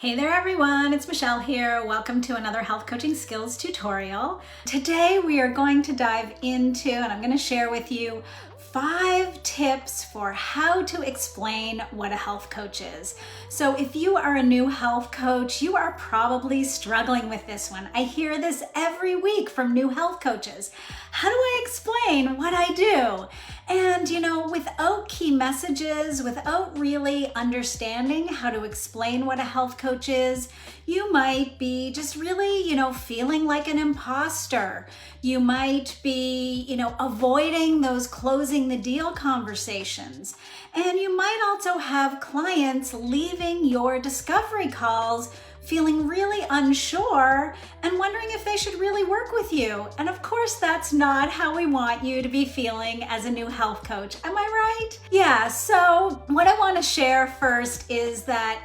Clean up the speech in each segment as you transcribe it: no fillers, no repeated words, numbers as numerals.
Hey there everyone, it's Michelle here. Welcome to another health coaching skills tutorial. Today we are going to dive into, and I'm going to share with you 5 tips for how to explain what a health coach is. So if you are a new health coach, you are probably struggling with this one. I hear this every week from new health coaches. How do I explain what I do? And without key messages, without really understanding how to explain what a health coach is, you might be just really, feeling like an imposter. You might be, avoiding those closing the deal conversations. And you might also have clients leaving your discovery calls feeling really unsure and wondering if they should really work with you. And of course, that's not how we want you to be feeling as a new health coach. Am I right? Yeah, so what I want to share first is that,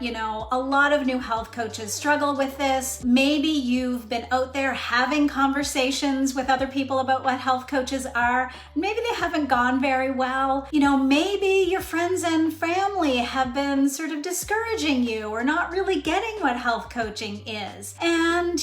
a lot of new health coaches struggle with this. Maybe you've been out there having conversations with other people about what health coaches are. Maybe they haven't gone very well. Maybe your friends and family have been sort of discouraging you or not really getting what health coaching is. And,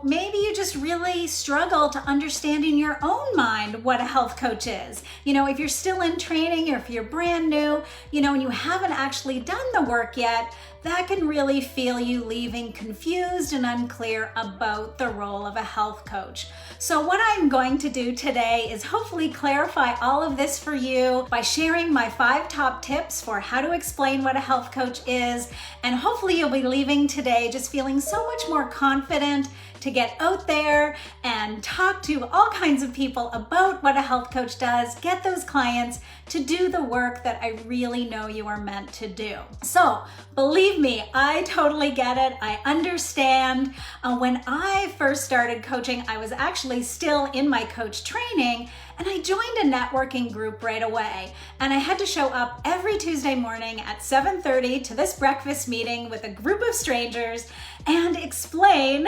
maybe you just really struggle to understand in your own mind what a health coach is. If you're still in training or if you're brand new, and you haven't actually done the work yet, that can really feel you leaving confused and unclear about the role of a health coach. So what I'm going to do today is hopefully clarify all of this for you by sharing my 5 top tips for how to explain what a health coach is. And hopefully you'll be leaving today just feeling so much more confident to get out there and talk to all kinds of people about what a health coach does, get those clients to do the work that I really know you are meant to do. So believe me, I totally get it. I understand. When I first started coaching, I was actually still in my coach training, and I joined a networking group right away. And I had to show up every Tuesday morning at 7:30 to this breakfast meeting with a group of strangers and explain,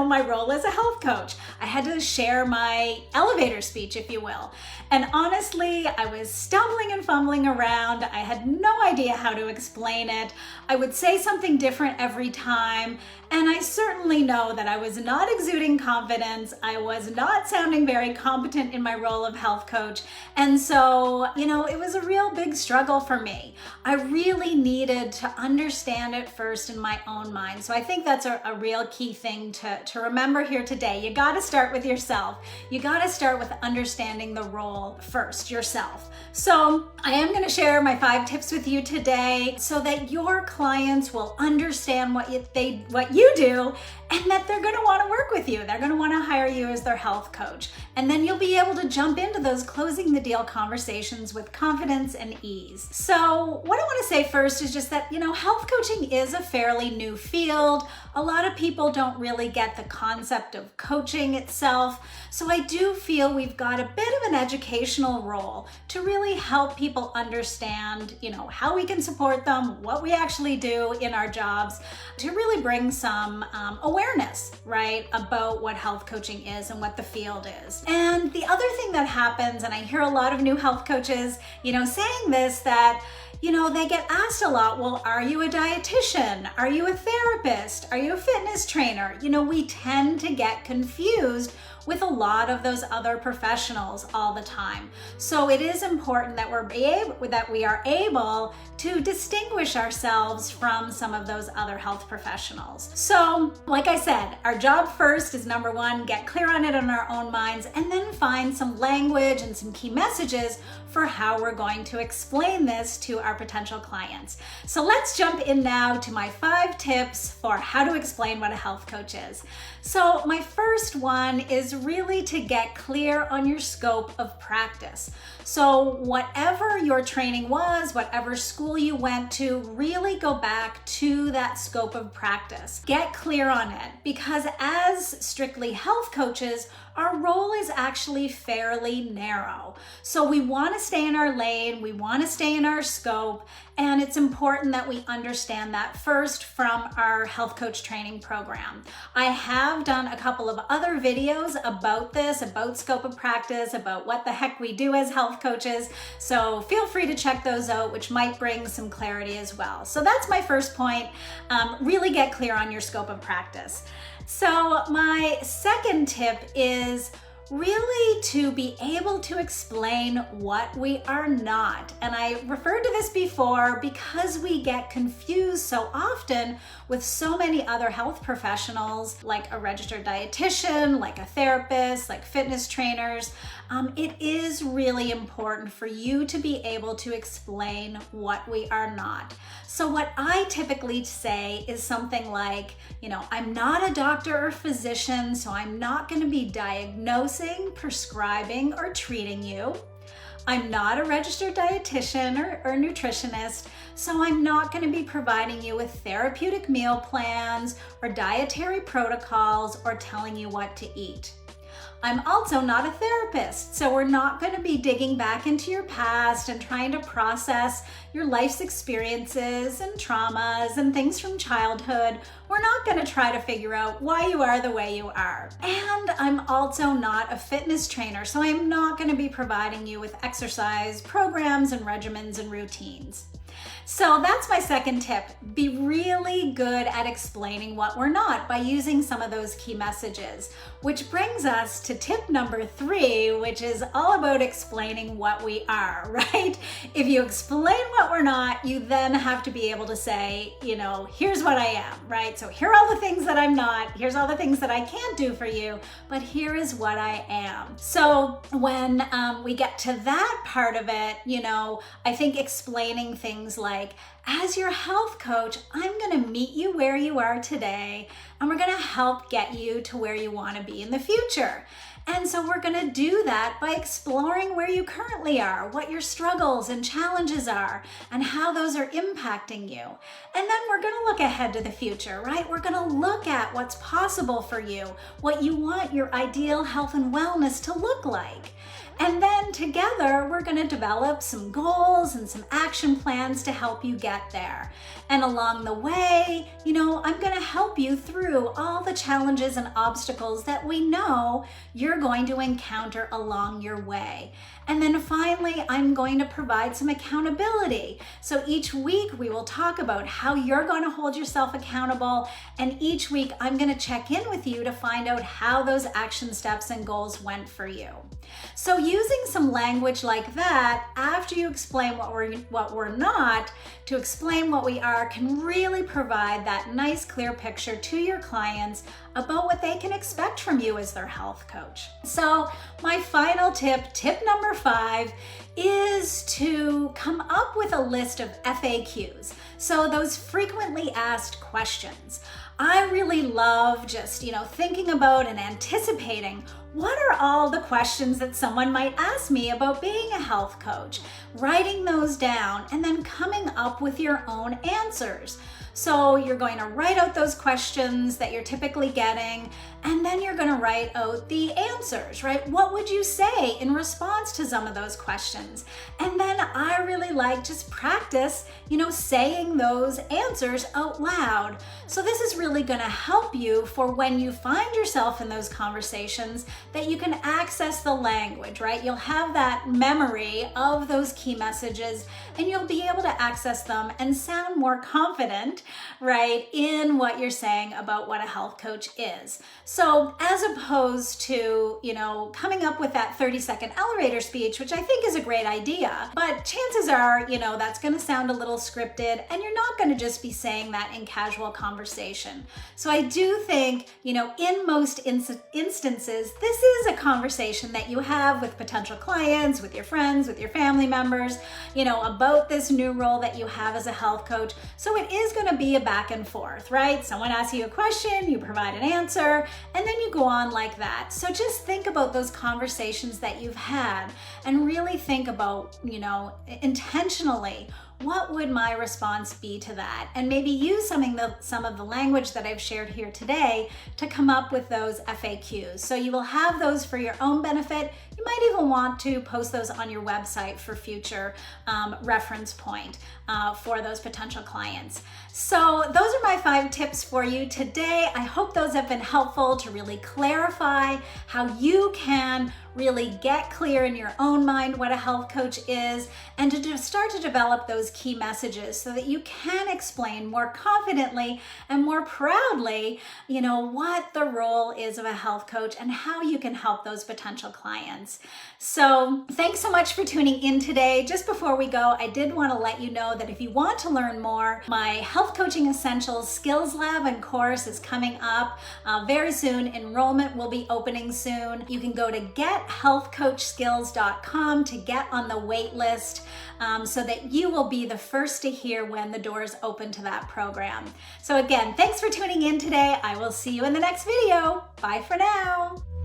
my role as a health coach. I had to share my elevator speech, if you will. And honestly, I was stumbling and fumbling around. I had no idea how to explain it. I would say something different every time. And I certainly know that I was not exuding confidence. I was not sounding very competent in my role of health coach. And so, it was a real big struggle for me. I really needed to understand it first in my own mind. So I think that's a real key thing to remember here today. You got to start with yourself. You got to start with understanding the role first yourself. So I am going to share my 5 tips with you today so that your clients will understand what you do, and that they're going to want to work with you. They're going to want to hire you as their health coach. And then you'll be able to jump into those closing the deal conversations with confidence and ease. So what I want to say first is just that, health coaching is a fairly new field. A lot of people don't really get the concept of coaching itself. So I do feel we've got a bit of an educational role to really help people understand, how we can support them, what we actually do in our jobs, to really bring some awareness, right, about what health coaching is and what the field is. And the other thing that happens, and I hear a lot of new health coaches, saying this, that they get asked a lot, well, are you a dietitian? Are you a therapist? Are you a fitness trainer? We tend to get confused with a lot of those other professionals all the time. So it is important that we are able to distinguish ourselves from some of those other health professionals. So, like I said, our job first is number 1, get clear on it in our own minds, and then find some language and some key messages for how we're going to explain this to our potential clients. So let's jump in now to my 5 tips for how to explain what a health coach is. So my first one is really to get clear on your scope of practice. So whatever your training was, whatever school you went to, really go back to that scope of practice. Get clear on it, because as strictly health coaches, our role is actually fairly narrow. So we want to stay in our lane, we want to stay in our scope, and it's important that we understand that first from our health coach training program. I have done a couple of other videos about this, about scope of practice, about what the heck we do as health coaches. So feel free to check those out, which might bring some clarity as well. So that's my first point. Really get clear on your scope of practice. So my second tip is really to be able to explain what we are not. And I referred to this before because we get confused so often with so many other health professionals, like a registered dietitian, like a therapist, like fitness trainers. It is really important for you to be able to explain what we are not. So what I typically say is something like, I'm not a doctor or physician, so I'm not going to be diagnosing, prescribing, or treating you. I'm not a registered dietitian or nutritionist, so I'm not going to be providing you with therapeutic meal plans or dietary protocols or telling you what to eat. I'm also not a therapist, so we're not going to be digging back into your past and trying to process your life's experiences and traumas and things from childhood. We're not going to try to figure out why you are the way you are. And I'm also not a fitness trainer, so I'm not going to be providing you with exercise programs and regimens and routines. So that's my second tip. Be really good at explaining what we're not by using some of those key messages, which brings us to tip number 3, which is all about explaining what we are, right? If you explain what we're not, you then have to be able to say, here's what I am, right? So here are all the things that I'm not, here's all the things that I can't do for you, but here is what I am. So when we get to that part of it, I think explaining things like, as your health coach, I'm going to meet you where you are today, and we're going to help get you to where you want to be in the future. And so we're going to do that by exploring where you currently are, what your struggles and challenges are, and how those are impacting you. And then we're going to look ahead to the future, right? We're going to look at what's possible for you, what you want your ideal health and wellness to look like. And then together, we're going to develop some goals and some action plans to help you get there. And along the way, I'm going to help you through all the challenges and obstacles that we know you're going to encounter along your way. And then finally, I'm going to provide some accountability. So each week we will talk about how you're going to hold yourself accountable. And each week I'm going to check in with you to find out how those action steps and goals went for you. So using some language like that, after you explain what we're not, to explain what we are can really provide that nice clear picture to your clients about what they can expect from you as their health coach. So my final tip number 5, is to come up with a list of FAQs. So those frequently asked questions. I really love just, thinking about and anticipating what are all the questions that someone might ask me about being a health coach, writing those down, and then coming up with your own answers. So you're going to write out those questions that you're typically getting, and then you're going to write out the answers, right? What would you say in response to some of those questions? And then I really like just practice, saying those answers out loud. So this is really going to help you for when you find yourself in those conversations that you can access the language, right? You'll have that memory of those key messages and you'll be able to access them and sound more confident, right, in what you're saying about what a health coach is. So as opposed to, coming up with that 30-second elevator speech, which I think is a great idea, but chances are, that's going to sound a little scripted and you're not going to just be saying that in casual conversation. So I do think, in most instances, this is a conversation that you have with potential clients, with your friends, with your family members, about this new role that you have as a health coach. So it is going to be a back and forth, right? Someone asks you a question, you provide an answer, and then you go on like that. So just think about those conversations that you've had and really think about, intentionally, what would my response be to that? And maybe use some of the language that I've shared here today to come up with those FAQs. So you will have those for your own benefit. You might even want to post those on your website for future reference point for those potential clients. So those are my 5 tips for you today. I hope those have been helpful to really clarify how you can really get clear in your own mind what a health coach is, and to start to develop those key messages so that you can explain more confidently and more proudly, what the role is of a health coach and how you can help those potential clients. So thanks so much for tuning in today. Just before we go, I did want to let you know that if you want to learn more, my Health Coaching Essentials Skills Lab and course is coming up very soon. Enrollment will be opening soon. You can go to gethealthcoachskills.com to get on the wait list so that you will be the first to hear when the doors open to that program. So again, thanks for tuning in today. I will see you in the next video. Bye for now.